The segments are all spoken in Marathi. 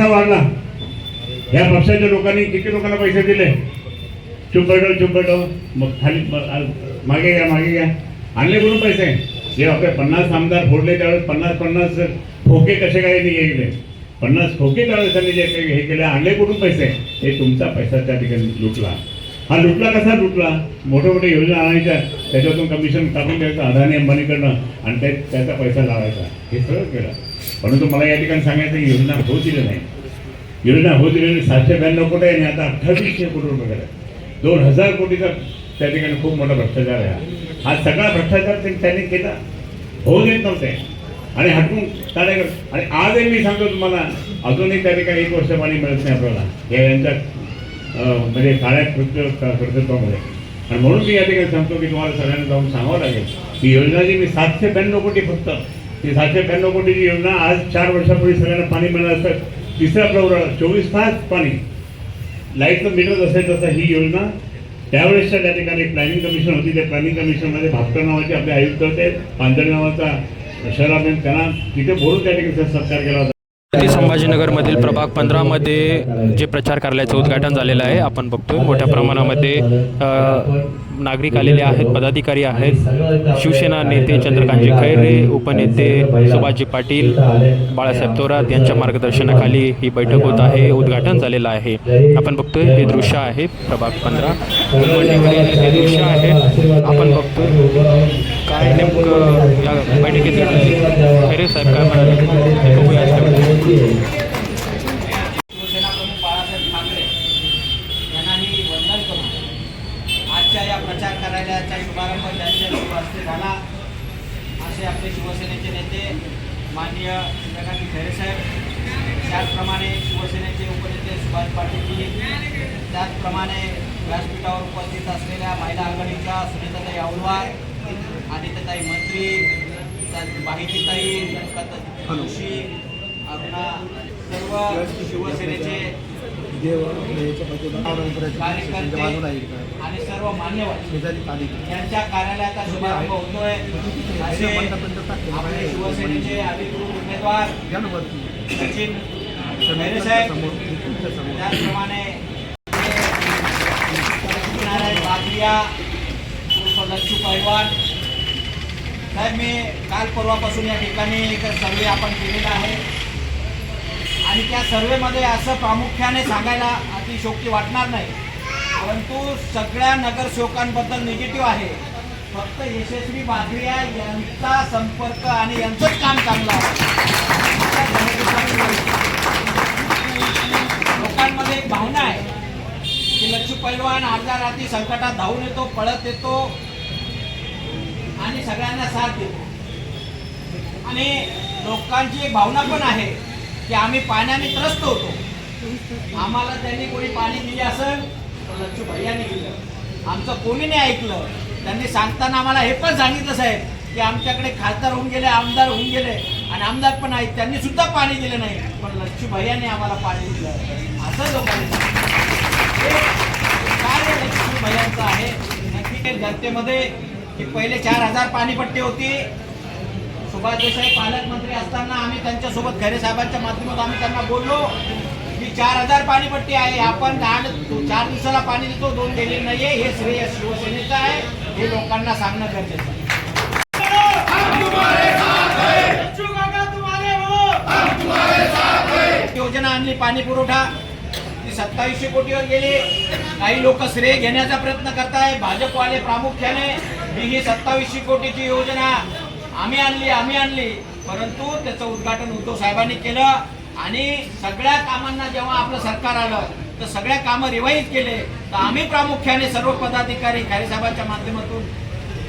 कसा वाढला? या पक्षाच्या लोकांनी किती लोकांना पैसे दिले? चुंबटो मग खाली मागे घ्या आणले करून पैसे. जे आपले 50 आमदार फोडले त्यावेळेस 50 खोके कसे काय गेले? 50 खोके त्यावेळेस त्यांनी जे काही हे केले, आणले कुठून पैसे? हे तुमचा पैसा त्या ठिकाणी लुटला. हा लुटला कसा लुटला? मोठ्या मोठ्या योजना आणायच्या, त्याच्यातून कमिशन काढून द्यायचं अदानी अंबानीकडनं आणि त्याचा पैसा लावायचा, हे सगळं केलं. परंतु मला या ठिकाणी सांगायचं की योजना होऊ दिली नाही. योजना होऊ दिलेली 792 कोटी आणि आता 2800 कोटी रुपये केले. 2000 कोटीचा त्या ठिकाणी खूप मोठा भ्रष्टाचार आहे. हा सगळा भ्रष्टाचार त्यांनी केला, होऊ देत नव्हते आणि हटवून काढायचं. आणि आजही मी सांगतो तुम्हाला, अजूनही त्या ठिकाणी 1 वर्ष पाणी मिळत नाही आपल्याला यांच्या म्हणजे काळ्या कर्तृत्वामध्ये. आणि म्हणून मी या ठिकाणी सांगतो की तुम्हाला सगळ्यांना जाऊन सांगावं लागेल की योजना जी मी 792 कोटी, फक्त ती 792 कोटीची योजना आज 4 वर्षापूर्वी सगळ्यांना पाणी मिळालं असतं. तिसरा फ्लोअर 24 तास पाणी, लाईटचं मीटर असेल तसं ही योजना त्यावेळेसच्या त्या ठिकाणी प्लॅनिंग कमिशन होती. त्या प्लॅनिंग कमिशनमध्ये भापकर नावाचे आपले आयुक्त होते, पांजळे नावाचा शहरामध्ये, त्यांना तिथे बोलून त्या ठिकाणी सत्कार केला होता. संभाजीनगरमधील प्रभाग 15 मध्ये जे प्रचार कार्यालयाचं उद्घाटन झालेलं आहे, आपण बघतोय मोठ्या प्रमाणामध्ये नागरिक आलेले आहेत, पदाधिकारी आहेत. शिवसेना नेते चंद्रकांतजी खैरे, उपनेते सुभाषजी पाटील, बाळासाहेब थोरात यांच्या मार्गदर्शनाखाली ही बैठक होत आहे. उद्घाटन झालेलं आहे. आपण बघतोय हे दृश्य आहे प्रभाग 15 हे दृश्य आहे. आपण बघतोय काय नेमकं या बैठकीत खैरे साहेब काय म्हणाले बघूया. शिवसेना प्रमुख बाळासाहेब ठाकरे यांनाही वंदन करून आजच्या या प्रचार कार्यालयाचा शुभारंभ त्यांच्या शुभ हस्ते झाला, असे आपले शिवसेनेचे नेते माननीय चंद्रकांत खैरे साहेब, त्याचप्रमाणे शिवसेनेचे उपनेते सुभाष पाटीलजी, त्याचप्रमाणे व्यासपीठावर उपस्थित असलेल्या महिला आघाडीच्या सुनीताताई अवलवार, आदित्यताई मंत्री, माहितीताई जोशी, अरुणा, सर्व शिवसेनेचे कार्यकर्ते आणि सर्व मान्यवर यांच्या कार्यालयाचा शुभारंभ होतोय. असे आपले शिवसेनेचे अधिकृत उमेदवार सचिन खैरे साहेब, त्याचप्रमाणे नारायण बागरिया उर्फ लच्चू पैलवान साहेब, मी काल परवापासून या ठिकाणी एक सर्वे आपण केलेला आहे आणि त्या सर्वेमध्ये असं प्रामुख्याने सांगायला अतिशयोक्ती वाटणार नाही, परंतु सगळ्या नगरसेवकांबद्दल निगेटिव्ह आहे. फक्त यशस्वी बागरिया यांचा संपर्क आणि यांचंच काम चांगलं आहे. लोकांमध्ये एक भावना आहे की लच्चू पैलवान अर्ध्या रात्री संकटात धावून येतो, पळत येतो आणि सगळ्यांना साथ देतो. आणि लोकांची एक भावना पण आहे की आम्ही पाण्याने त्रस्त होतो, आम्हाला त्यांनी कोणी पाणी दिले असेल तर लच्चू भैयाने दिलं, आमचं कोणी नाही ऐकलं. त्यांनी सांगताना आम्हाला हे पण सांगितलं साहेब की आमच्याकडे खासदार होऊन गेले, आमदार होऊन गेले आणि आमदार पण आहेत, त्यांनी सुद्धा पाणी दिलं नाही, पण लच्चू भैयाने आम्हाला पाणी दिलं, असं लोकांनी कार्य लच्चू भैयांचं आहे. नक्की जनतेमध्ये की पहिले 4000 पाणीपट्टी होती. सुभाष देसाई पालकमंत्री असताना आम्ही त्यांच्यासोबत खैरे साहेबांच्या माध्यमातून आम्ही त्यांना बोललो की 4000 पाणीपट्टी आहे, आपण 4 दिवसाला पाणी देतो, 2 गेले नाहीये, हे श्रेय शिवसेनेचं आहे, हे लोकांना सांगणं गरजेचं आहे. योजना आणली पाणी पुरवठा, ती 2700 कोटीवर गेली. काही लोक श्रेय घेण्याचा प्रयत्न करताय, भाजपवाले प्रामुख्याने. ही 2700 कोटीची योजना आम्ही आणली, परंतु त्याचं उद्घाटन उद्धव साहेबांनी केलं आणि सगळ्या कामांना जेव्हा आपलं सरकार आलं तर सगळ्या कामं रिवाईज केले. तर आम्ही प्रामुख्याने सर्व पदाधिकारी खैरे साहेबांच्या माध्यमातून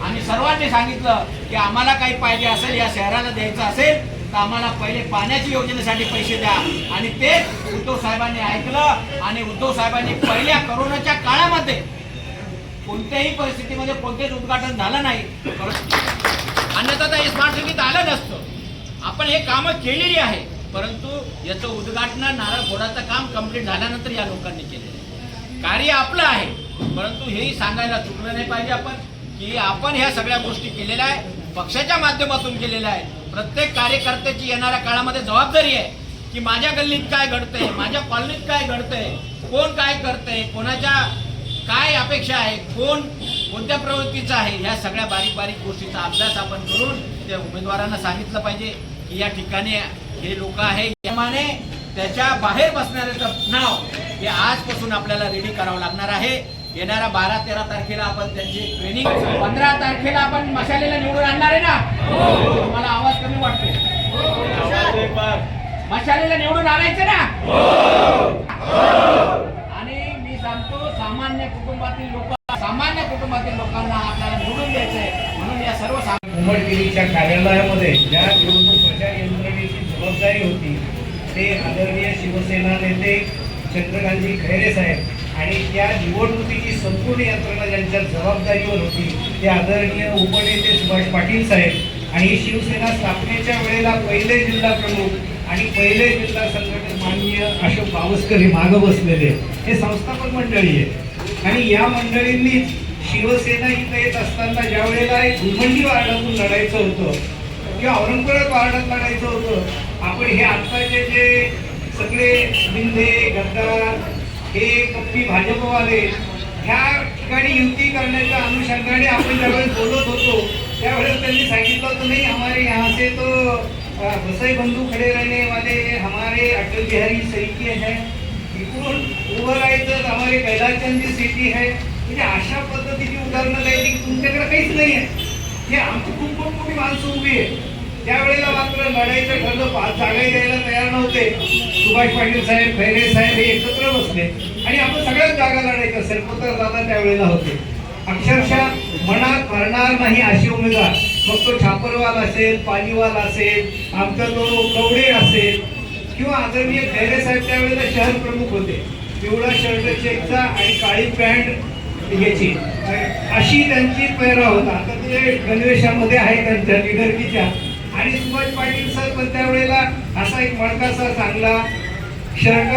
आम्ही सर्वांनी सांगितलं की आम्हाला काही पाहिजे असेल, या शहराला द्यायचं असेल तर आम्हाला पहिले पाण्याची योजनेसाठी पैसे द्या. आणि ते उद्धव साहेबांनी ऐकलं आणि उद्धव साहेबांनी पहिल्या कोरोनाच्या काळामध्ये कोणत्याही परिस्थितीमध्ये कोणतेच उद्घाटन झालं नाही, अन्यथा हे स्मार्ट सिटीत आलं नसतं. आपण हे कामं केलेली आहे, परंतु याचं उद्घाटन नारळ फोडाचं काम कंप्लीट झाल्यानंतर या लोकांनी केलेलं आहे. कार्य आपलं आहे, परंतु हेही सांगायला चुकलं नाही पाहिजे आपण की आपण ह्या सगळ्या गोष्टी केलेल्या आहे, पक्षाच्या माध्यमातून केलेल्या आहे. प्रत्येक कार्यकर्त्याची येणाऱ्या काळामध्ये जबाबदारी आहे की माझ्या गल्लीत काय घडतंय, माझ्या कॉलनीत काय घडतंय, कोण काय करतंय, कोणाच्या काय अपेक्षा आहे, कोण कोणत्या प्रवृत्तीचा आहे, ह्या सगळ्या बारीक बारीक गोष्टीचा अभ्यास आपण करून त्या उमेदवारांना सांगितलं पाहिजे की या ठिकाणी हे लोक आहे, याप्रमाणे त्याच्या बाहेर बसणाऱ्याचं नाव हे आजपासून आपल्याला रेडी करावं लागणार आहे. येणाऱ्या 12-13 तारखेला आपण त्यांची ट्रेनिंग, 15 तारखेला आपण मशालेला निवडून आणणार आहे ना. मला आवाज कमी वाटतो. मशालेला निवडून आणायचं ना. आणि मी सांगतो सामान्य कुटुंबातील लोकांना आपल्याला निवडून द्यायचंय. म्हणून या सर्व उमरगिरीच्या कार्यालयामध्ये ज्या निवडणूक प्रचार यंत्रणेची जबाबदारी होती ते आदरणीय शिवसेना नेते चंद्रकांतजी खैरे साहेब आणि त्या निवडणुकीची संपूर्ण यंत्रणा ज्यांच्या जबाबदारीवर होती ते आदरणीय उपनेते सुभाष पाटील साहेब आणि शिवसेना स्थापनेच्या वेळेला पहिले जिल्हा प्रमुख आणि पहिले जिल्हा संघटक माननीय अशोक बावस्कर हे मागं बसलेले हे संस्थापक मंडळी आहे. आणि या मंडळींनीच शिवसेना इथे येत असताना ज्या वेळेला एक गुलमंडी वार्डातून लढायचं होतं किंवा औरंगाबाद वार्डात लढायचं होतं, आपण हे आत्ताचे जे सगळे शिंदे गद्दार हे कप्पी भाजपवाले ह्या ठिकाणी युती करण्याच्या अनुषंगाने आपण ज्यावेळेस बोलत होतो त्यावेळेस त्यांनी सांगितलं होतं नाही हमारे यहाँ से तो बसई बंधू खडे रहने वाले हमारे अटल बिहारी सैकी है, इकडून उभं राहायचं तर हमारे कैलासचंद सिटी है. म्हणजे अशा पद्धतीची उदाहरणं द्यायची की तुमच्याकडे काहीच नाही आहे. हे आमची खूप मोठी माणसं उभी आहे. त्यावेळेला मात्र लढायचं ठरलं, जागा द्यायला तयार नव्हते. सुभाष पाटील साहेब खैरे साहेब हे एकत्र बसले आणि आपण सगळ्याच जागा लढायचं सरपंच दादा त्यावेळेला होते. अक्षरशः मनात भरणार नाही असे उमेदवार, मग तो छापरवाल असेल, पालीवाल असेल, आमचा तो कवडे असेल किंवा आदरणीय खैरे साहेब त्यावेळेला शहर प्रमुख होते. पिवळा शर्ट चेकचा आणि काळी पॅन्ट घ्यायची अशी त्यांची पेहरा होता. आता ते गणवेशामध्ये आहे त्यांच्या निडरकीच्या. आणि सुभाष पाटील सर पण त्यावेळेला असा एक मळकासा चांगला शर्ट,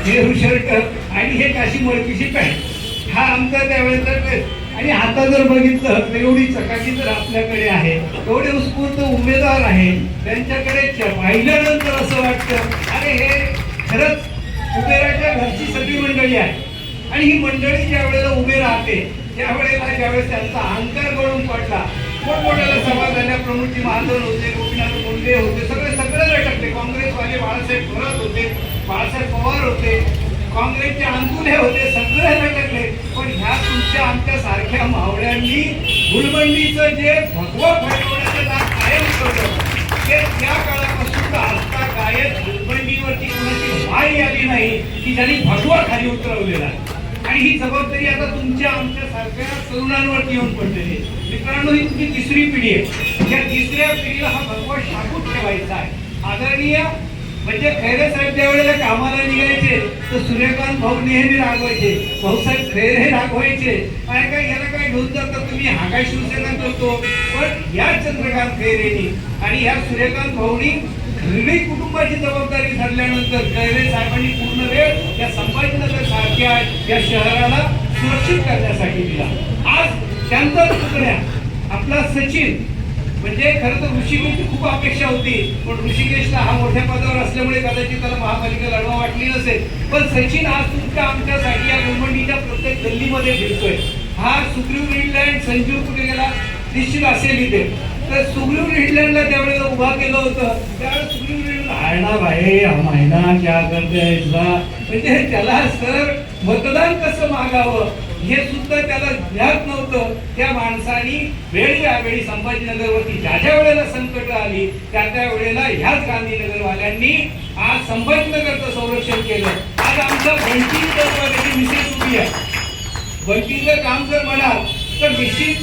नेहरू शर्ट आणि हे अशी मळकीची पॅन्ट, हा आमचा त्यावेळेचा ड्रेस. आणि आता जर बघितलं तर एवढी चकाकी जर आपल्याकडे आहे, एवढे उत्स्फूर्त उमेदवार आहे, त्यांच्याकडे पाहिल्यानंतर असं वाटतं अरे हे खरंच कुबेराच्या घरची सगळी मंडळी आहे. आणि ही मंडळी ज्या वेळेला उभे राहते त्यावेळेला ज्यावेळेस त्यांचा अहंकार गळून पडला, मोठमोठ्याला सभा झाल्या, प्रमोदजी महाजन होते, गोपीनाथ मुंडे होते, सगळे लटकले. काँग्रेसवाले बाळासाहेब थोरात होते, बाळासाहेब पवार होते, काँग्रेसचे अंतुले होते, सगळे लटकले. पण ह्या तुमच्या आमच्या सारख्या मावळ्यांनी गुलमंडीचं जे भगवा फडकवण्याचं नाव कायम ठेवलं ते त्या काळापासून आता गायब गुलमंडीवरती कोणाची माय आली नाही की ज्यांनी भगवा खाली उतरवलेला. आणि ही जबाबदारी आता तुमच्या आमच्या सारख्या तरुणांवरती येऊन पडलेली. मित्रांनो, ही तुमची तिसरी पिढी आहे. या तिसऱ्या पिढीला हा भगवा शाबूत ठेवायचा आहे. आदरणीय म्हणजे खैरे साहेब ज्या वेळेला कामाला निघायचे तर सूर्यकांत भाऊ नेहमी रागवायचे, भाऊसाहेब खैरे रागवायचे, काय काय याला काय घेऊन जातात तुम्ही, हा काय शिवसेना करतो. पण या चंद्रकांत खैरेंनी आणि ह्या सूर्यकांत भाऊनी घरी कुटुंबाची जबाबदारी धरल्यानंतर खैरे साहेबांनी पूर्ण वेळ या संभाजीनगर सारख्या या शहराला सुरक्षित करण्यासाठी दिला. आज त्यांचा तुकड्या आपला सचिन म्हणजे खरं तर ऋषिकेशची खूप अपेक्षा होती, पण ऋषिकेशला हा मोठ्या पदावर असल्यामुळे कदाचित त्याला महापालिका लढवा वाटली नसेल. पण सचिन आज तुमच्या आमच्यासाठी या गुलमंडीच्या प्रत्येक गल्लीमध्ये फिरतोय. हा सुग्रीव रिडलँड संजीव कुठे गेला निश्चित असेल इथे, तर सुग्रीव रिडलँडला त्यावेळेला उभा केलं होतं. त्यावेळेस सुग्रीव रिडलँड भाई महिना क्या करते म्हणजे त्याला सर मतदान कसं मागावं हे सुद्धा त्याला ज्ञात नव्हतं. त्या माणसाने वेळोवेळी संभाजीनगरवरती ज्या ज्या वेळेला संकट आली त्या त्या वेळेला ह्याच गांधीनगरवाल्यांनी आज संभाजीनगरचं संरक्षण केलं. आज आमचं बंटी त्याची मिसेस उभी आहे. बंटीचं काम जर म्हणाल तर निश्चित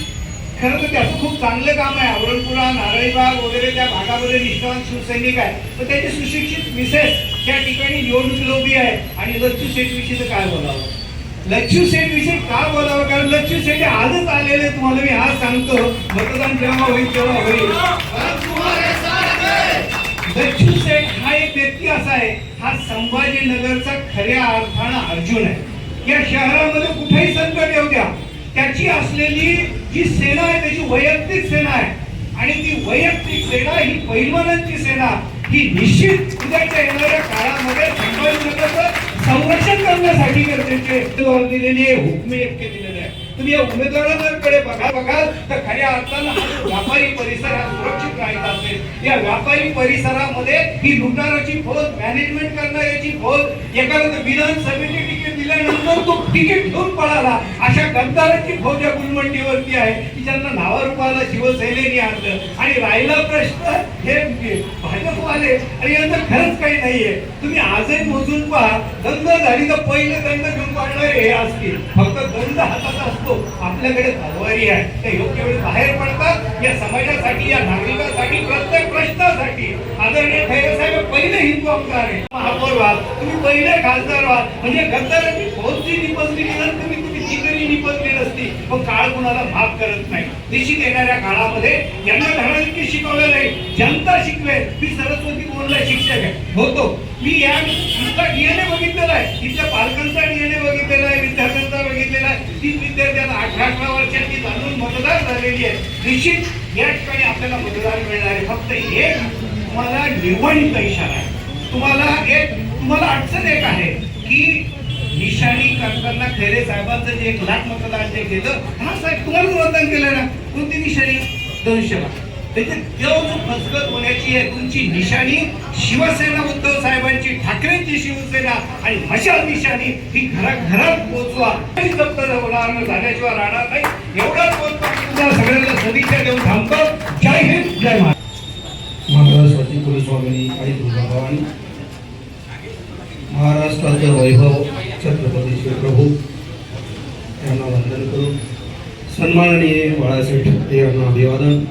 खरं तर त्याचं खूप चांगलं काम आहे. औरंगपुरा, नारळीबाग वगैरे त्या भागामध्ये निष्ठावान शिवसैनिक आहे, पण त्याची सुशिक्षित मिसेस त्या ठिकाणी निवडणुकीला उभी आहे. आणि लच्चू शेठ विषयी तर काय बोलावं, लच्चू शेठ विषयी का बोलावं, कारण लच्चू शेठ आजच आलेले. तुम्हाला मी आज सांगतो, मतदान जेव्हा होईल तेव्हा होईल. लच्चू शेठ हा एक व्यक्ती असा आहे, हा संभाजीनगरचा खऱ्या अर्थानं अर्जुन आहे. या शहरामध्ये कुठेही संकट येऊ द्या, त्याची असलेली जी सेना आहे त्याची वैयक्तिक सेना आहे. आणि ती वैयक्तिक सेना ही पैलवानांची सेना ही निश्चित उद्याच्या येणाऱ्या काळामध्ये संभाजीनगरचं संरक्षण करण्यासाठी गरजेचे दिलेली आहे, हुकमे इतके दिलेले आहे. तुम्ही या उमेदवारांकडे बघाल तर खऱ्या अर्थानं हा जो व्यापारी परिसर हा सुरक्षित राहायचा असेल, या व्यापारी परिसरामध्ये ही लुटाराची फौज, मॅनेजमेंट करणाऱ्याची फौज, एखाद्या विधानसभेची तिकीट दिल्यानंतर तो तिकीट घेऊन पळाला, अशा गद्दाराची फौज या गुलमंडीवरती आहे की ज्यांना नावारूपाला शिवसेनेने आणलं. आणि राहिला प्रश्न हे भाजपवाले आणि यांचं खरंच काही नाहीये. तुम्ही आजही मोजून पहा, दंड झाली तर पहिले दंड घेऊन पाडणारे हे असतील, फक्त दंड हातात असतो, आपल्याकडे तलवारी आहे. ते योग्य वेळी बाहेर पडतात. या समाजासाठी, या नागरिकांसाठी, प्रत्येक प्रश्नासाठी आदरणीय खैरे साहेब पहिले हिंदू आमदार आहे, महापौर व्हा, तुम्ही पहिले खासदार व्हा. म्हणजे गद्दाराची फौज जी निपजली तुम्ही ती तरी निपजली नसती. पण काळ कुणाला माफ करत नाही. निश्चित येणाऱ्या काळामध्ये यांना धडाडकी शिकवलं नाही, जनता शिकवेल. मी सरस्वती बोर्डला शिक्षक आहे, होतो. मी या इथला डीएनए बघितलेला आहे, इथल्या पालकांचा डीएनए बघितलेला आहे, विद्यार्थ्यांचा बघितलेला आहे. तीच विद्यार्थ्यांना 18 वर्षांची जाणून मतदार झालेली आहे. निश्चित या ठिकाणी आपल्याला मतदार मिळणार आहे. फक्त एक तुम्हाला निवडणुकीचा इशारा आहे. तुम्हाला अडचण एक आहे की निशाणी करताना खैरे साहेबांचं जे 1 लाख मतदान जे केलं, हा साहेब तुम्हाला मतदान केलं ना, कोणती निशाणी? 200 लाख. त्याचे जो फसगत होण्याची आहे तुमची निशाणी शिवसेना, उद्धव साहेबांची, ठाकरेंची शिवसेना आणि मशाल निशाणी ही घराघरात पोहोचवा. जप्त झाल्याशिवाय राहणार नाही. एवढाच बोलतो. तुम्हाला सगळ्यांना सदिच्छा देऊन थांबतो. जय हिंद, जय महाराष्ट्र. महाराष्ट्राची कुलस्वामिनी आई तुळजाभवानी, महाराष्ट्राचं वैभव छत्रपती शिवप्रभू यांना वंदन करून सन्माननीय बाळासाहेब ठाकरे यांना अभिवादन.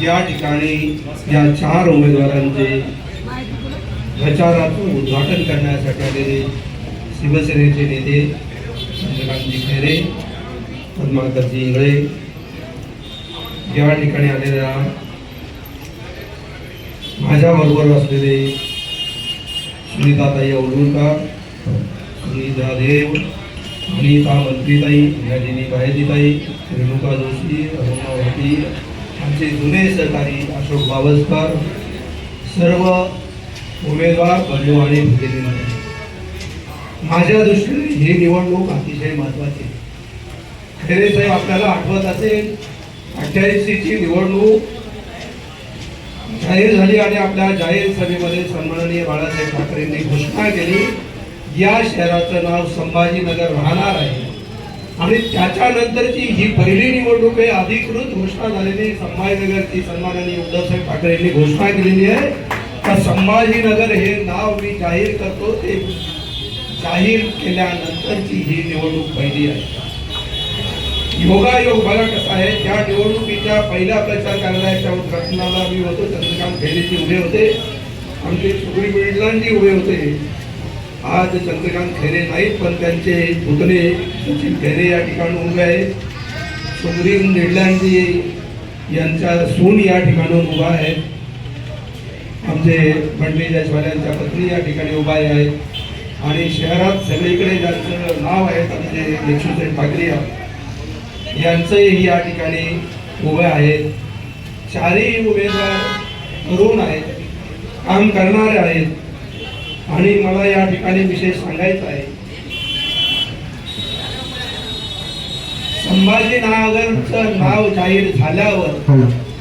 या ठिकाणी या 4 उमेदवारांचे प्रचाराचं उद्घाटन करण्यासाठी आलेले शिवसेनेचे नेते चंद्रकांतजी खैरे, पद्माकरजी इंगळे, या ठिकाणी आलेल्या माझ्याबरोबर असलेले सुनीताताई औलूरकर, सुनीता देव, अनिता मंत्रीताई, रजनी बाहेतीताई, रेणुका जोशी, अरुणा वाटी, आमचे जुने सहकारी अशोक बावस्कर, सर्व उमेदवार बंधू आणि भगिनी, माझ्या दृष्टीने ही निवडणूक अतिशय महत्त्वाची आहे. खैरे साहेब, आपल्याला आठवत असेल 88ची निवडणूक जाहीर झाली आणि आपल्या जाहीर सभेमध्ये सन्माननीय बाळासाहेब ठाकरेंनी घोषणा केली, या शहराचं नाव संभाजीनगर राहणार आहे. आणि त्याच्यानंतरची ही पहिली निवडणूक आहे, अधिकृत घोषणा झालेली संभाजीनगरची. सन्माननीय उद्धवसाहेब ठाकरेंनी घोषणा केलेली आहे का संभाजीनगर हे नाव मी जाहीर करतो. ते जाहीर केल्यानंतरची ही निवडणूक पहिली आहे. योगायोग बघा कसा आहे. त्या निवडणुकीच्या पहिल्या प्रचार कार्यालयाच्या उद्घाटनाला मी होतो, चंद्रकांत खैरेजी उभे होते, आमचे सुग्री मिडलांजी उभे होते. आज चंद्रकांत खैरे नाहीत, पण त्यांचे पुतणे सचिन खैरे या ठिकाणी उभे आहेत. सुग्री मिडलांजी यांच्या सून या ठिकाणी उभा आहेत. आमचे बंडे जयस्वाल्यांच्या पत्नी या ठिकाणी उभा आहेत. आणि शहरात सगळीकडे ज्यांचं नाव आहे आमचे लक्ष्मीसाहेब ठाकरे यांचंही या ठिकाणी उभे आहेत. 4ही उमेदवार तरुण आहेत, काम करणारे आहेत. आणि मला या ठिकाणी विशेष सांगायचं आहे, संभाजीनगरचं नाव जाहीर झाल्यावर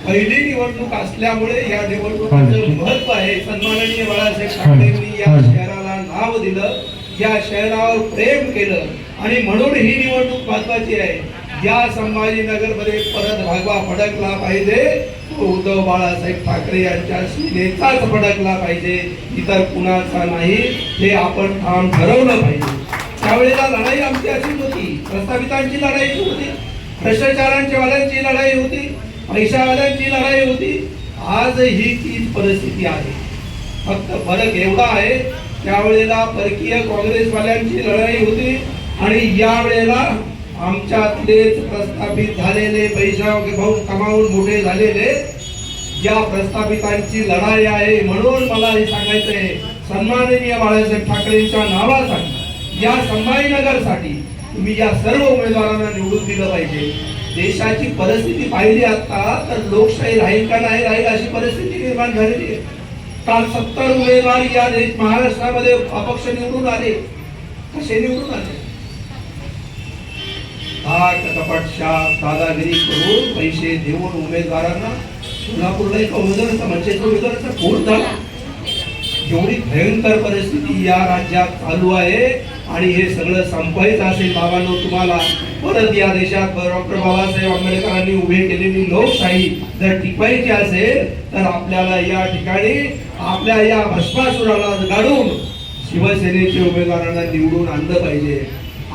पहिली निवडणूक असल्यामुळे या निवडणुकीचं महत्व आहे. सन्माननीय बाळासाहेब ठाकरेंनी या शहराला नाव दिलं, या शहरावर प्रेम केलं आणि म्हणून ही निवडणूक महत्वाची आहे. या संभाजीनगरमध्ये परत भागवा फडकला पाहिजे, तो उद्धव बाळासाहेब ठाकरे यांच्या सीनेचाच फडकला पाहिजे, इतर कुणाचा नाही. हे आपण ठाम ठरवलं पाहिजे. त्यावेळेला लढाई आमची अशीच होती, प्रस्थापितांची लढाई होती, भ्रष्टाचारांच्या वाल्यांची लढाई होती, पैशावाल्यांची लढाई होती. आजही तीच परिस्थिती आहे. फक्त फरक एवढा आहे, त्यावेळेला परकीय काँग्रेसवाल्यांची लढाई होती आणि यावेळेला आमच्यातलेच प्रस्थापित झालेले, पैसा कमावून मोठे झालेले या प्रस्थापितांची लढाई आहे. म्हणून मला हे सांगायचं आहे, सन्माननीय बाळासाहेब ठाकरेंच्या नावासाठी या संभाजीनगरसाठी तुम्ही या सर्व उमेदवारांना निवडून दिलं पाहिजे. देशाची परिस्थिती पाहिली आता तर लोकशाही राहील का नाही राहील अशी परिस्थिती निर्माण झालेली आहे. काल 70 उमेदवार या महाराष्ट्रामध्ये अपक्ष निवडून आले. कसे निवडून आले? दादागिरी करून पैसे देऊन उमेदवारांना सोलापूरला एका उमेदवाराचा मनसेच्या उमेदवाराचा फोन झाला. एवढी भयंकर परिस्थिती या राज्यात चालू आहे आणि हे सगळं संपवायचं असेल बाबांनो तुम्हाला परत या देशात डॉक्टर बाबासाहेब आंबेडकरांनी उभे केलेली लोकशाही जर टिकवायची असेल तर आपल्याला या ठिकाणी आपल्या या भस्मासुराला गाडून शिवसेनेच्या उमेदवारांना निवडून आणलं पाहिजे.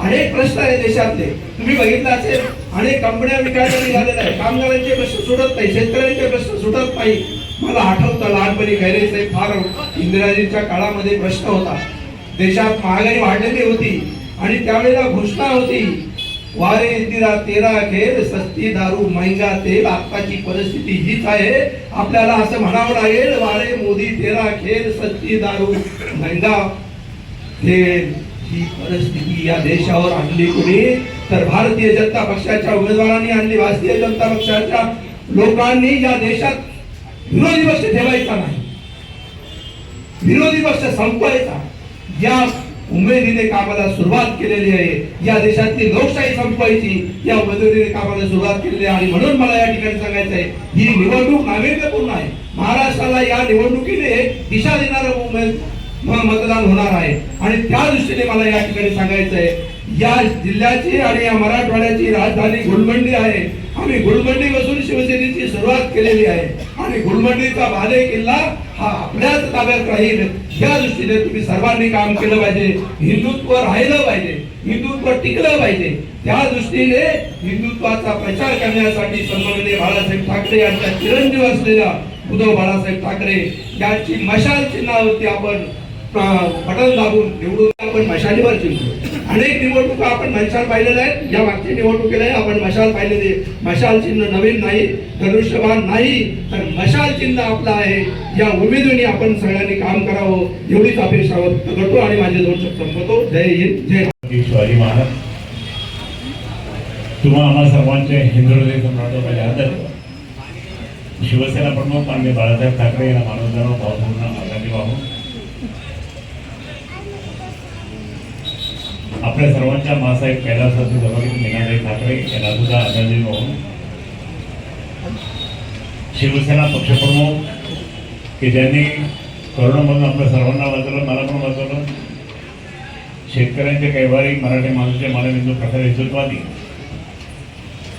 अनेक प्रश्न आहे देशातले तुम्ही बघितलं असेल. अनेक कंपन्या विकायला निघालेल्या आहेत. कामगारांचे प्रश्न सुटत नाही, शेतकऱ्यांचे प्रश्न सुटत नाही. मला आठवतं लहानपणी खैरे साहेब फार इंदिराजींच्या काळामध्ये प्रश्न होता. देशात महागाई वाढलेली होती आणि त्यावेळेला घोषणा होती वारे इंदिरा तेरा खेर सस्ती दारू महंगा तेल. आताची परिस्थिती हीच आहे. आपल्याला असं म्हणावं लागेल वारे मोदी तेरा खेर सस्ती दारू महंगा तेल. ही परिस्थिती या देशावर आणली कोणी तर भारतीय जनता पक्षाच्या उमेदवारांनी आणली. भारतीय जनता पक्षाच्या लोकांनी या देशात विरोधी पक्ष ठेवायचा नाही, विरोधी पक्ष संपवायचा या उमेदीने कामाला सुरुवात केलेली आहे. या देशातली लोकशाही संपवायची या उमेदवारीने कामाला सुरुवात केलेली आहे. आणि म्हणून मला या ठिकाणी सांगायचं आहे ही निवडणूक नाविन्यपूर्ण आहे. महाराष्ट्राला या निवडणुकीने दिशा देणारं मतदान होणार आहे आणि त्या दृष्टीने मला या ठिकाणी सांगायचं आहे या जिल्ह्याची आणि या मराठवाड्याची राजधानी गुलमंडी आहे. आम्ही गुलमंडी पासून शिवसेनेची सुरुवात केलेली आहे आणि गुलमंडीचा बाले किल्ला हा आपल्याच ताब्यात राहील या दृष्टीने तुम्ही सर्वांनी काम केलं पाहिजे. हिंदुत्व राहिलं पाहिजे, हिंदुत्व टिकलं पाहिजे. त्या दृष्टीने हिंदुत्वाचा प्रचार करण्यासाठी सन्माननीय बाळासाहेब ठाकरे यांच्या चिरंजीव असलेल्या उद्धव बाळासाहेब ठाकरे यांची मशाल चिन्हावरती आपण बटन दाबून निवडून आपण मशालीवर जिंकलो. अनेक निवडणुका आपण मशाल पाहिलेल्या आहेत. या मागच्या निवडणुकीला आपण मशाल पाहिलेली. मशाल चिन्ह नवीन नाही, धनुष्यबाण नाही तर मशाल चिन्ह आपलं आहे. या उमेदीने आपण सगळ्यांनी काम करावं एवढीच अपेक्षा व्यक्त करतो आणि माझे 2 शब्द संपवतो. जय हिंद, जय शिवाजी महाराज. तुम्हा आम्हा सर्वांचे हिंदुहृदय सम्राट माझे आदर. शिवसेना प्रमुख माननीय बाळासाहेब ठाकरे यांना मानवंदना भावपूर्ण आदरांजली वाहून आपल्या सर्वांच्या मासाहेब कैलासाचे सभापती मीनाताई ठाकरे यांना सुद्धा आदरांजली वाहून शिवसेना पक्षप्रमुख की ज्यांनी कोरोनामधून आपल्या सर्वांना वाचवलं, मला पण वाचवलं, शेतकऱ्यांचे कैवारी मराठी माणसाचे मानविंदू प्रकारे नेतृत्वादी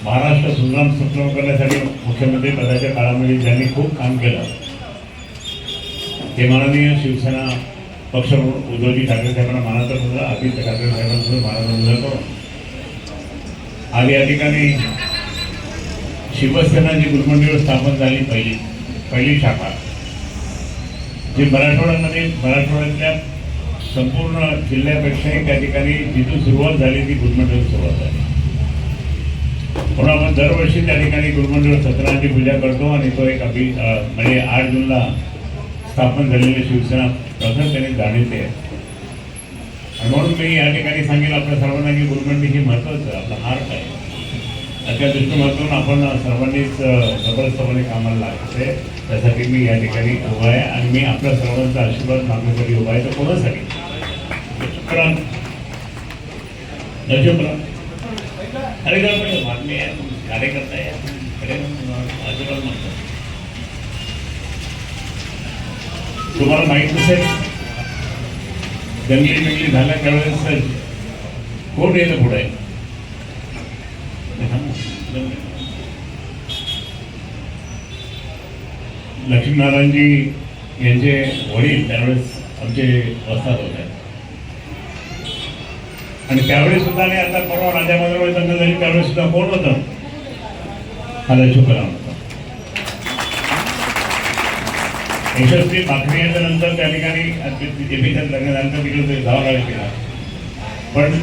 महाराष्ट्र सुजलाम करण्यासाठी मुख्यमंत्री पदाच्या काळामध्ये ज्यांनी खूप काम केलं ते माननीय शिवसेना पक्ष उद्धवजी ठाकरे साहेबांना मानाचा मुद्दा, आदित्य ठाकरे साहेबांना मानाचा मुद्दा करून आज या ठिकाणी शिवसेना जी गुलमंडीवर स्थापन झाली पहिली शाखा जी मराठवाड्यातल्या संपूर्ण जिल्ह्यापेक्षाही त्या ठिकाणी जिथून सुरुवात झाली ती गुलमंडीवर सुरुवात झाली. म्हणून आपण दरवर्षी त्या ठिकाणी गुलमंडीवर सत्यनारायणची पूजा करतो आणि तो एक म्हणजे 8 जूनला स्थापन झालेली शिवसेना प्रथम त्यांनी जाणीवते. आणि म्हणून मी या ठिकाणी सांगेन आपल्या सर्वांना की गुलमंडी ही महत्त्वाचं आपला हार्ट आहे. त्या दृष्टिकोनातून आपण सर्वांनीच जबरदस्तपणे कामाला लागते. त्यासाठी मी या ठिकाणी उभा आहे आणि मी आपल्या सर्वांचा आशीर्वाद मागण्यासाठी उभा आहे. तर कोणासाठी अरे बातमी आहे, कार्यकर्ता आहे, आशीर्वाद मागतो. तुम्हाला माहीत नसेल दंगली झाल्या त्यावेळेस कोण येतं पुढे लक्ष्मीनारायणजी यांचे वडील त्यावेळेस आमचे वस्ताद होते आणि त्यावेळेस सुद्धा नाही. आता परवा राजामध्ये दंगल झाली त्यावेळेस सुद्धा कोण होतं? शुक्राम होतं. यशस्वी भाकरी नंतर त्या ठिकाणी जेपीच्यात लग्न झाल्यानंतर तिकडे जावं लागेल केला पण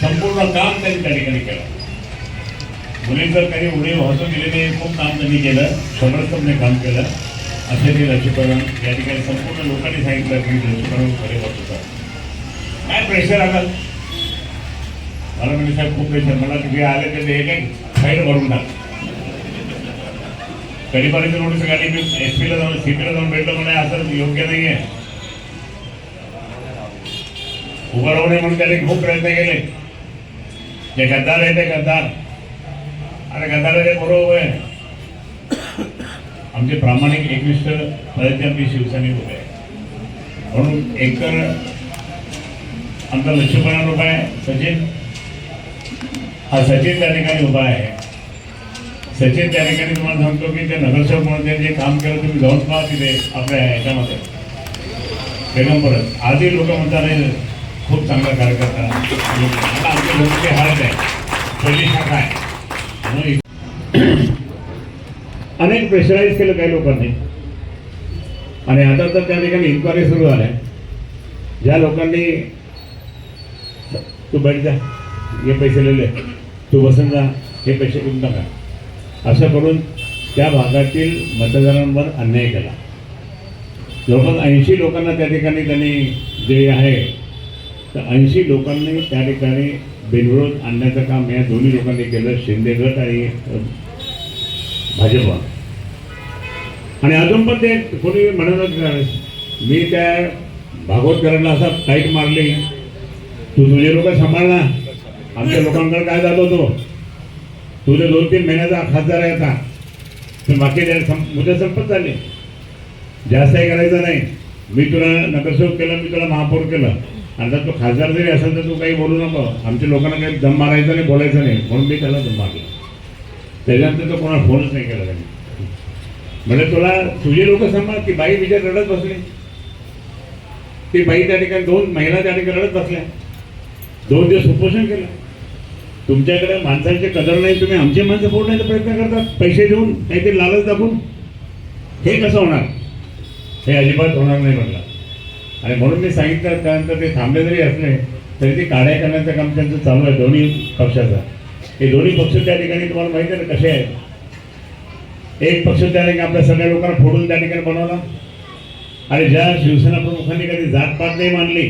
संपूर्ण काम त्यांनी त्या ठिकाणी केलं. मुलींचं काही उडे वाहतूक दिलेले खूप काम त्यांनी केलं, समर्थपणे काम केलं. असे ते लक्ष्मीकरण या ठिकाणी संपूर्ण लोकांनी सांगितलं की लक्ष्मीकरण खरे होत होतं. काय प्रेशर आलं मला म्हणजे साहेब खूप प्रेशर. मला तिथे आले तर हे काय फाईन भरून टाक. कधीपर्यंत नोटीस काढली मी SP ला जाऊन CP ला जाऊन भेटलो म्हणजे असं योग्य नाही आहे. उभं राहू नये म्हणून त्यांनी खूप प्रयत्न केले. जे गद्दार आहे ते गद्दार आणि गद्दाराचे बरोबर आहे. आमचे प्रामाणिक एकनिष्ठ प्रयत्न आमची शिवसेनेत उभे आहे. म्हणून एकतर आमचा लक्ष्मीपणा उभा आहे. सचिन हा सचिन त्या ठिकाणी उभा आहे. सचिन त्या ठिकाणी तुम्हाला सांगतो की ते नगरसेवक म्हणून त्यांनी जे काम केलं तुम्ही जाऊन पहा तिथे आपल्या ह्याच्यामध्ये बेगमपुरात. आजही लोक म्हणतात नाही खूप चांगला कार्यकर्ता. आता आमच्या लोकांचे हालत आहे. पहिली शाखा आहे. अनेक प्रेशराईज केलं काही लोकांनी आणि आता तर त्या ठिकाणी इन्क्वायरी सुरू झाल्या. ज्या लोकांनी तू बैठ जा हे पैसे लिहिले तू बसून जा हे पैसे घेऊन नका असं करून त्या भागातील मतदारांवर अन्याय केला. जवळपास 80 लोकांना त्या ठिकाणी त्यांनी जे आहे तर 80 लोकांनी त्या ठिकाणी बिनविरोध आणण्याचं काम या दोन्ही लोकांनी केलं. शिंदे गट आणि भाजपा. आणि अजून पण ते कोणी म्हणत मी त्या भागवतकरांना असा टाईट मारली तू तुझे लोक सांभाळ ना. आमच्या लोकांकडे काय जातो तो तुझे 2-3 महिन्याचा खासदार आहे आता तर बाकी मुद्दे संपत झाले. जास्तही करायचं नाही. मी तुला नगरसेवक केलं मी तुला महापौर केलं आणि जर तू खासदार जरी असेल तर तू काही बोलू नको. आमच्या लोकांना काही दम मारायचा नाही बोलायचं नाही म्हणून मी त्याला दम मारला. त्याच्यानंतर तो कोणाला फोनच नाही केला त्यांनी. म्हणजे तुला तुझे लोक सांभाळ. की बाई विचार रडत बसली. ती बाई त्या ठिकाणी 2 महिला त्या ठिकाणी रडत बसल्या. 2 दिवस उपोषण केलं. तुमच्याकडे माणसांची कदर नाही. तुम्ही आमची माणसं फोडण्याचा प्रयत्न करतात पैसे देऊन काहीतरी लालच दाखवून. हे कसं होणार. हे अजिबात होणार नाही म्हटलं. आणि म्हणून मी सांगितलं त्यानंतर ते थांबले जरी असले तरी ते काढ्या करण्याचं काम त्यांचं चालू आहे दोन्ही पक्षाचं. हे दोन्ही पक्ष त्या ठिकाणी तुम्हाला माहिती आहे ना कसे आहेत. एक पक्ष त्या ठिकाणी आपल्या सगळ्या लोकांना फोडून त्या ठिकाणी बनवला आणि ज्या शिवसेना प्रमुखांनी कधी जातपात नाही मानली.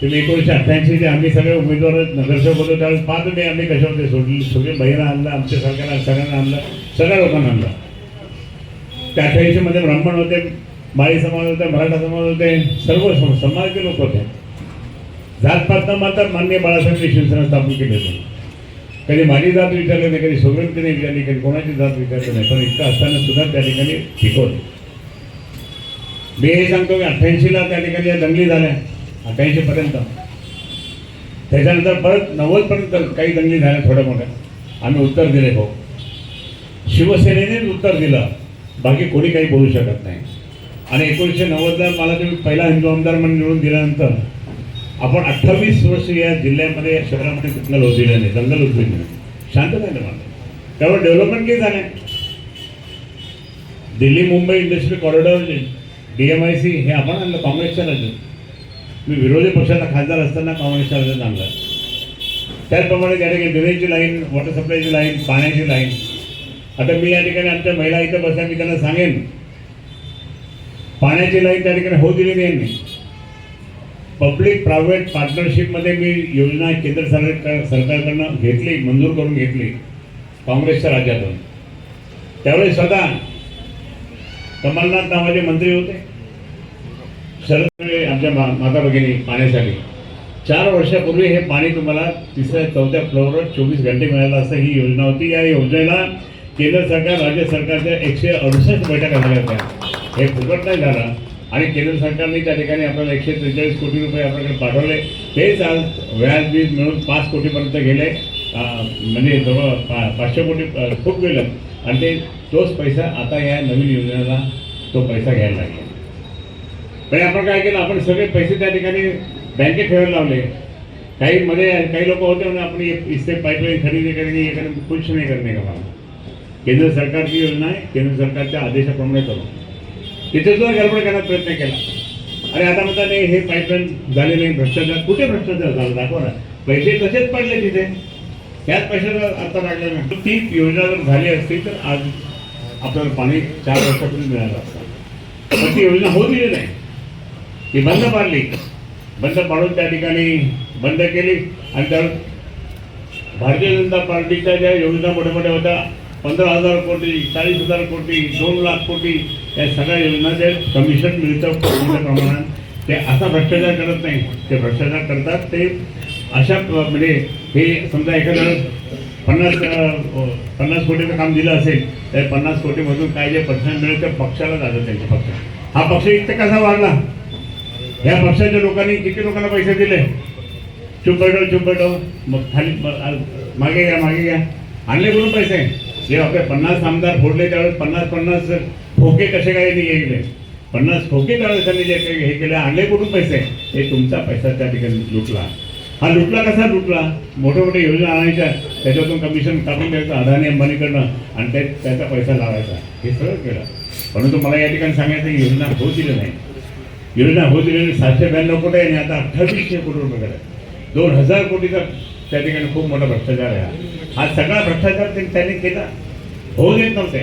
तुम्ही 1988 आम्ही सगळे उमेदवार नगरसेवक होतो त्यावेळेस पाहतो मी आम्ही कशावर सोडली. सगळे बहिणा आणलं आमच्या सरकारला सगळ्यांना आणलं सगळ्या लोकांना आणलं. त्या 88 मध्ये ब्राह्मण होते माळी समाज होते मराठा समाज होते सर्व समाजाचे लोक होते. जातपात न मात्र मान्य बाळासाहेबांनी शिवसेना स्थापन केली होती. कधी माझी जात विचारली नाही कधी सोबतने विचारली कधी कोणाची जात विचारली नाही. पण इतकं असताना सुद्धा त्या ठिकाणी शिकवलं. मी हे सांगतो की 88ला त्या ठिकाणी या दंगली झाल्या 88 पर्यंत. त्याच्यानंतर परत 90 पर्यंत काही दंगली झाल्या थोड्या मोठ्या. आम्ही उत्तर दिले भाऊ. शिवसेनेनेच उत्तर दिलं बाकी कोणी काही बोलू शकत नाही. आणि 1990ला मला तुम्ही पहिला हिंदू आमदार म्हणून निवडून दिल्यानंतर आपण 28 वर्ष या जिल्ह्यामध्ये शहरामध्ये जंगल उचलले नाही. जंगल उचलले नाही. शांतता निर्माण त्यावर डेव्हलपमेंट काही झालं. Delhi Mumbai industrial corridor DMIC हे आपण आणलं काँग्रेसच्या राज्यात. मी विरोधी पक्षाचा खासदार असताना काँग्रेसच्या राज्यात आणलं. त्याचप्रमाणे त्या ठिकाणी ड्रेनेजची लाईन वॉटर सप्लायची लाईन पाण्याची लाईन. आता मी या ठिकाणी आमच्या महिला इथं बसल्या मी त्यांना सांगेन पाण्याची लाईन त्या ठिकाणी होऊ दिली नाही. पब्लिक प्रायव्हेट पार्टनरशिपमध्ये मी योजना केंद्र सरकारकडनं घेतली मंजूर करून घेतली काँग्रेसच्या राज्यातून. त्यावेळेस स्वतः कमलनाथ नावाचे मंत्री होते. शरद आमच्या माता भगिनी पाण्यासाठी 4 वर्षापूर्वी हे पाणी तुम्हाला 3ऱ्या-4थ्या फ्लोअरवर 24 घंटे मिळालं असं ही योजना होती. या योजनेला केंद्र सरकार राज्य सरकारच्या 168 बैठका झाल्या होत्या. हे फुकट नाही झालं. आणि केंद्र सरकारने त्या ठिकाणी आपल्याला 143 कोटी रुपये आपल्याकडे पाठवले. तेच आज व्याज बीज मिळून 5 कोटीपर्यंत गेले. म्हणजे जवळ 500 कोटी खूप गेलं. आणि ते तोच पैसा आता या नवीन योजनेला तो पैसा घ्यायला लागला. पण आपण काय केलं आपण सगळे पैसे त्या ठिकाणी बँकेत ठेवायला लावले. काही लोक होते म्हणून आपण इससे पाईपलाईन खरेदी करणे कुछ नाही करणे का मला. केंद्र सरकारची योजना आहे. केंद्र सरकारच्या आदेशाप्रमाणे करू. तिथे सुद्धा गडबड करण्याचा प्रयत्न केला. आणि आता म्हणतात नाही हे पाईपलाईन झाले नाही भ्रष्टाचार. कुठे भ्रष्टाचार झाला दाखवा ना. पैसे तसेच पडले तिथे. त्याच पैशाचा अर्थ लागला नाही. ती योजना जर झाली असती तर आज आपल्याला पाणी 4 वर्षापूर्वी मिळालं असतं. पण ती योजना होऊ दिली नाही. ती बंद पाडली. बंद पाडून त्या ठिकाणी बंद केली. आणि त्यावर भारतीय जनता पार्टीच्या ज्या योजना मोठ्या मोठ्या होत्या 15,000 कोटी 40,000 कोटी 2 लाख कोटी या सगळ्या योजनाचे कमिशन मिळतं मोठ्या प्रमाणात। ते असा भ्रष्टाचार करत नाही, ते भ्रष्टाचार करतात ते अशा म्हणजे हे समजा एखाद्या 50 कोटीचं काम दिलं असेल तर 50 कोटीमधून काय जे पर्सेंट मिळेल ते पक्षाला जातं, त्यांच्या पक्ष। हा पक्ष इतका कसा वाढला? या पक्षाच्या लोकांनी किती लोकांना पैसे दिले? चुंबटो मग खाली मागे घ्या आणले कुठून पैसे? जे आपले 50 आमदार फोडले त्यावेळेस 50 खोके कसे काय गेले? 50 खोके त्यावेळेस त्यांनी जे हे केले, आणले कुठून पैसे? हे तुमचा पैसा त्या ठिकाणी लुटला। हा लुटला कसा लुटला? मोठे योजना आणायच्या, त्याच्यातून कमिशन काढून द्यायचं अदानी अंबानीकडनं आणि त्याचा पैसा लावायचा, हे सगळं केलं। परंतु मला या ठिकाणी सांगायचं की योजना होऊ दिली नाही। योजना होऊ दिलेली 792 कोटी आणि आता 2800 कोटी रुपये केले। 2000 कोटीचा त्या ठिकाणी खूप मोठा भ्रष्टाचार आहे। हा सगळा भ्रष्टाचार त्यांनी केला, होऊ देत नव्हते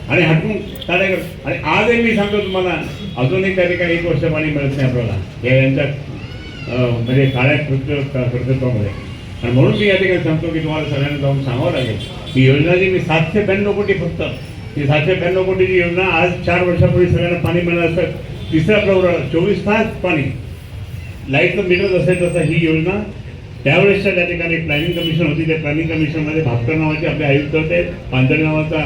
आणि हटवून काढायचं। आणि आजही मी सांगतो तुम्हाला, अजूनही त्या ठिकाणी 1 वर्ष पाणी मिळत नाही आपल्याला या यांच्या म्हणजे काळ्या कर्तृत्वामध्ये। आणि म्हणून मी या ठिकाणी सांगतो की तुम्हाला सगळ्यांना जाऊन सांगावं लागेल की योजना जी मी 792 कोटी फक्त ही 792 कोटीची योजना आज 4 वर्षापूर्वी सगळ्यांना पाणी मिळालं असतं, तिसऱ्या फ्लोअरवर 24 तास पाणी लाईटचं मीटर असेल तसं ही योजना त्यावेळेसच्या त्या ठिकाणी प्लॅनिंग कमिशन होती, त्या प्लॅनिंग कमिशनमध्ये भापकर नावाचे आपले आयुक्त होते, पांजळे नावाचा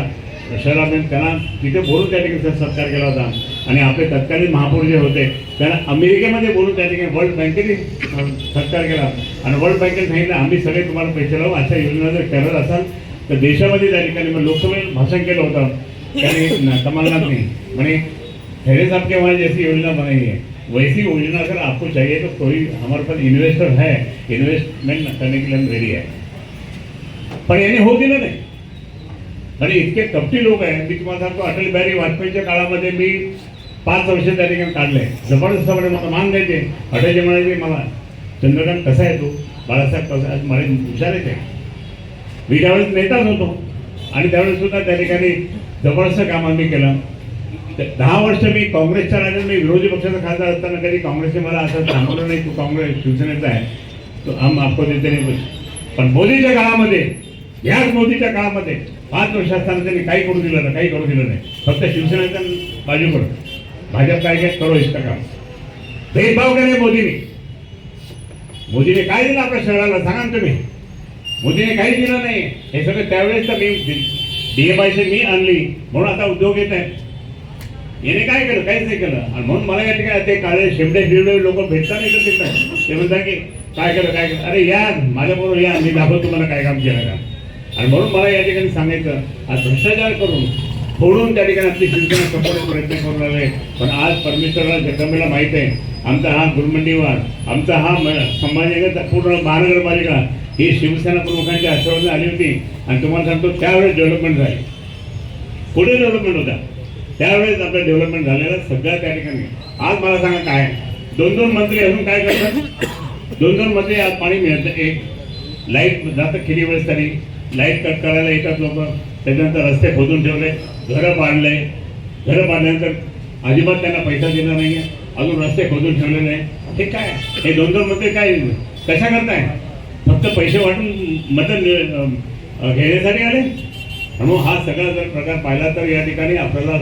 शहरामध्ये त्यांना तिथे बोलून त्या ठिकाणी सत्कार केला होता। आणि आपले तत्कालीन महापौर जे होते त्यांना अमेरिकेमध्ये बोलून त्या ठिकाणी वर्ल्ड बँकेने सत्कार केला आणि वर्ल्ड बँकेने सांगितलं आम्ही सगळे तुम्हाला पैसे लावू, अशा योजना जर करत असाल तर देशामध्ये त्या ठिकाणी मग लोकसभेत भाषण केलं होतं त्याने कमलनाथने, म्हणे खैरे साहब के वहाँ जैसी योजना बनाई है वैसी योजना अगर आपको चाहिए तो कोई हमारे पास इन्वेस्टर है, इन्वेस्टमेंट करने के लिए हम रेडी है। पण याने होऊ दिलं नाही आणि इतके कपटी लोक आहेत। मी तुम्हाला सांगतो अटल बिहारी वाजपेयीच्या काळामध्ये मी 5 वर्ष त्या ठिकाणी काढले, जबरदस्तपणे मला मान द्यायचे। अटलजी म्हणायचे मला चंद्रकांत कसा आहे तू, बाळासाहेब कसा आहे, मला विचारायच आहे। मी त्यावेळेस नेताच होतो आणि त्यावेळेस सुद्धा त्या ठिकाणी जबरदस्त काम आम्ही केलं। 10 वर्ष मी काँग्रेसच्या राज्यात मी विरोधी पक्षाचा खासदार असताना कधी काँग्रेसने मला असं सांगलं नाही तू काँग्रेस शिवसेनेचा आहे तो हम आपको देते नाही। पण मोदीच्या काळामध्ये, याच मोदीच्या काळामध्ये 5 वर्ष असताना त्यांनी काही करू दिलं नाही, काही करू दिलं नाही, फक्त शिवसेनेच्या बाजूकडं भाजप काय काय करो इष्ट काम भेदभाव केले मोदीने काय दिलं आपल्या शहराला सांगा ना तुम्ही? मोदीने काही दिलं नाही। हे सगळं त्यावेळेस तर मी DMIC मी आणली म्हणून आता उद्योग येत आहे, याने काय केलं? काहीच नाही केलं। आणि म्हणून मला या ठिकाणी ते काळे शेमडे लोक भेटतात नाही तर ते म्हणतात की काय केलं काय केलं, अरे या माझ्याबरोबर या, मी दाखवतो तुम्हाला काय काम केलं का। आणि म्हणून मला या ठिकाणी सांगायचं आज भ्रष्टाचार करून फोडून त्या ठिकाणी आपली शिवसेना संपवण्याचा प्रयत्न करून राहिले। पण आज परमेश्वरला जगदंबेला माहीत आहे आमचा हा गुरुमंडीवार, आमचा हा संभाजीनगर पूर्ण महानगरपालिका ही शिवसेना प्रमुखांच्या आशीर्वादाने आली होती। आणि तुम्हाला सांगतो त्यावेळेस डेव्हलपमेंट झाली, पुढे डेव्हलपमेंट होता त्यावेळेस आपलं डेव्हलपमेंट झालेलं सगळं त्या ठिकाणी। आज मला सांगा काय 2-2 मंत्री अजून काय करतात? 2-2 मंत्री आज पाणी मिळतं, एक लाईट जातं खिली वेळेस तरी लाईट कट करायला येतात लोक, त्याच्यानंतर रस्ते खोदून ठेवले, घरं बांधल्यानंतर अजिबात त्यांना पैसा दिला नाही आहे, अजून रस्ते खोदून ठेवले नाही। हे काय? हे 2-2 मंत्री काय कशा करताय? फक्त पैसे वाटून मदत घेण्यासाठी आले? म्हणून हा सगळा जर प्रकार पाहिला तर या ठिकाणी आपल्याला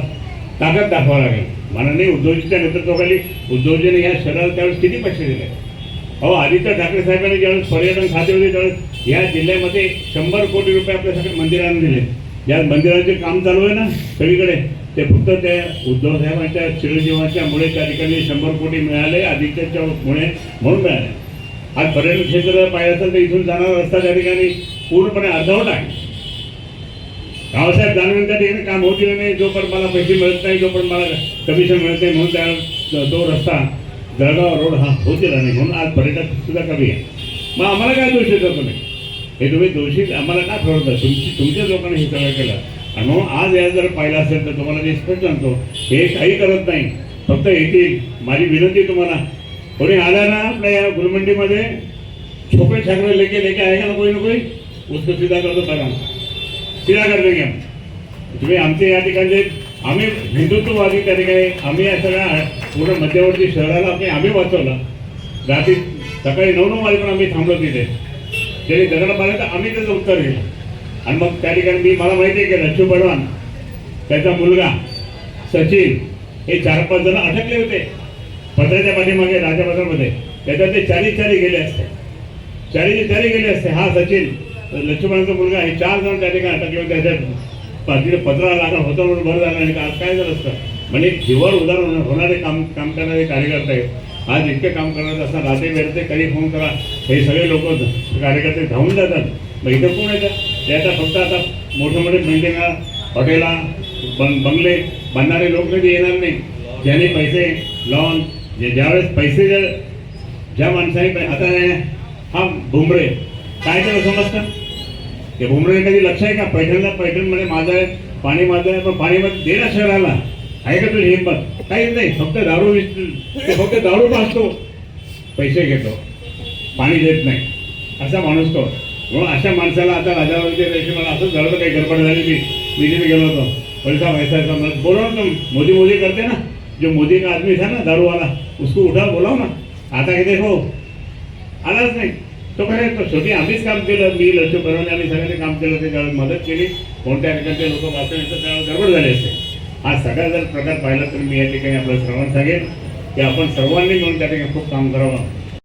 ताकद दाखवावं लागेल। माननीय उद्धवजीच्या नेतृत्वाखाली उद्धवजीने या शहराला त्यावेळेस किती पैसे दिले? अहो आदित्य ठाकरे साहेबांनी ज्यावेळेस पर्यटन खाते होते त्यावेळेस या जिल्ह्यामध्ये 100 कोटी रुपये आपल्यासाठी मंदिरांना दिले। या मंदिराचे काम चालू आहे ना सगळीकडे, ते फक्त त्या उद्धव साहेबांच्या चिरंजीवांच्या मुळे त्या ठिकाणी 100 कोटी मिळाले, आदित्यच्या मुळे म्हणून मिळाले। आज पर्यटन क्षेत्र पाहिलं असेल तर इथून जाणारा रस्ता त्या ठिकाणी पूर्णपणे अर्धवट आहे। रावसाहेब दानवे त्या ठिकाणी काम होत नाही, जोपर्यंत मला पैसे मिळत नाही, जोपर्यंत मला कमिशन मिळत नाही, म्हणून त्या तो रस्ता जळगाव रोड हा होत गेला नाही, म्हणून आज पर्यटक सुद्धा कमी आहे। मग आम्हाला काय दोष देता तुम्ही? हे तुम्ही दोषी आम्हाला का ठरवता? तुमच्या लोकांनी हे सगळं केलं। आणि म्हणून आज या जर पाहिलं असेल तर तुम्हाला मी स्पष्ट सांगतो हे काही करत नाही, फक्त येतील। माझी विनंती तुम्हाला, कोणी आला ना आपल्या या गुलमंडीमध्ये छोटे छाकरे लेके आएगा ना कोई ना कोई, उसको सीधा कर दो, बघा सीधा कर देंगे हम। तुम्ही आमचे या ठिकाणचे आम्ही हिंदुत्ववादी त्या ठिकाणी आम्ही या सगळ्या पूर्ण मध्यवर्ती शहराला आम्ही वाचवलं। रात्री सकाळी 9-9 वाजेपर्यंत आम्ही थांबलो तिथे त्याने दगड मारलं तर आम्ही त्याचं उत्तर दिलं. आणि मग त्या ठिकाणी मला माहिती आहे की लच्छू बडवान त्याचा मुलगा सचिन हे 4-5 जण अटकले होते पत्राच्या पाठीमागे राजाबाजारमध्ये. त्याच्यात ते चारी गेले असते, चारी गेले असते. हा सचिन लक्ष्मणाचा मुलगा हे 4 जण त्या ठिकाणी अटकले होते. त्याच्या पत्रा लागला होता म्हणून बरं झालं. आणि आज काय झालं असतं म्हणजे जीवावर उदार होणारे काम करणारे कार्यकर्ते आहेत. आज इतके काम करत असताना रात्री वेळते कधी फोन करा हे सगळे लोक कार्यकर्ते धावून जातात. मग इथं कोण येतात ते आता मोठे बिल्डिंगा हॉटेला बंगले बांधणारे लोक कधी येणार नाही. ज्याने पैसे लावून ज्यावेळेस पैसे ज्या माणसाने आता हा भुमरे काय त्याला समजतं ते भुमरे कधी लक्ष आहे का पैठणमध्ये माझं आहे पाणी माझं आहे पण पाणीमध्ये दे ना शहराला आहे का तुझी हिंमत काहीच नाही. फक्त दारू पाजतो पैसे घेतो पाणी देत नाही असा माणूस तो. म्हणून अशा माणसाला आता राजावाच्या दिवशी मला असंच झालं काही गडबड झाली मी तिथे गेलो होतो पैसा बोलव ना मोदी करते ना जो मोदी का आदमी था ना दारू वाला उसको उठा बोलाव ना. आता हे देखो आलाच नाही तो खरे तो शेवटी आम्हीच काम केलं. मी लक्ष्मी बरोबर आम्ही सगळ्यांनी काम केलं त्याच्यावर मदत केली. कोणत्या ठिकाणचे लोक वाचून त्यावेळेस गडबड झाली असते. हा सगळा जर प्रकार पाहिला तर मी या ठिकाणी आपलं सर्वांना सांगेन की आपण सर्वांनी मिळून त्या ठिकाणी खूप काम करावं.